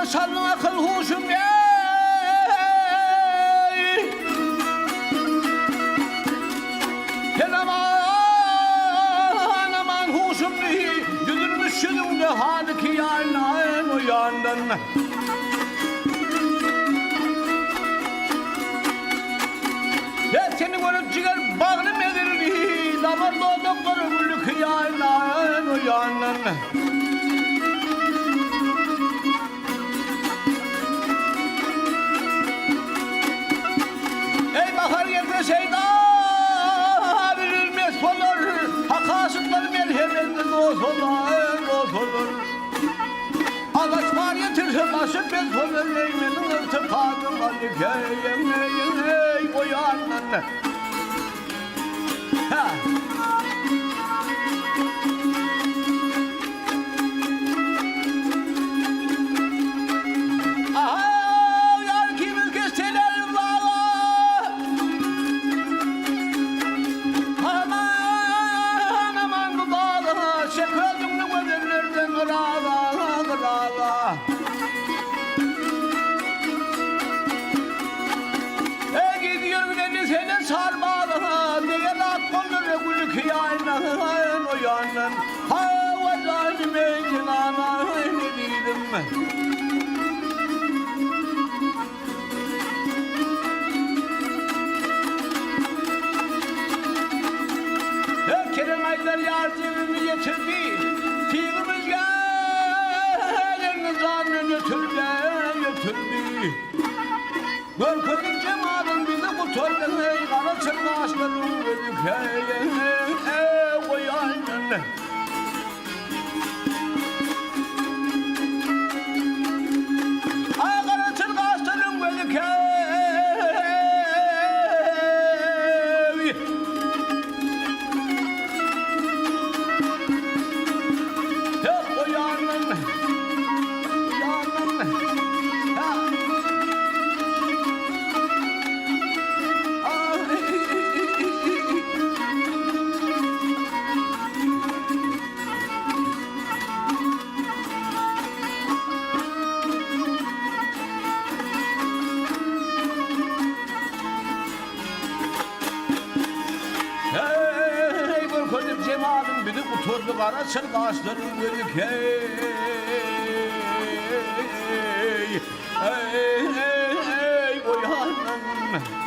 sallın akıl huşum ey. Gel aman aman huşum ey. Yüzülmüş yüzümde haliki yanayın o yandan. Seni görüp ciğer bağrım edildi. Damarda doktoru gülük yanayın o yandan. Ey bahar yerde şeyda verilmez olur. Hakasıtları merhemetli dost olur, dost olur. Ağaç var yetirse başı bez olur. Eymenin ırtı kadın aldık ey o yandan. Ha. Aha yar kimi keseler valla. Aman aman bu bağla. Şekradın ne gözlerden kırala kırala. Gidiyor dedi seni sar bağla. Diye lak konur gülük yanayın o yandan. Ha vallahi mecnana ne dedim. Kerem Aydar yardımını getirdi. Fiilimiz gelin zanını götürdü. Görközün cemalın bizi kurtardı. Kara çırnaşların dedik o yandan. Kara çırnaşların dedik o yandan. Hey Görközüm cemalın bizi kuturdu kara çırgaçların dedik hey o yandan.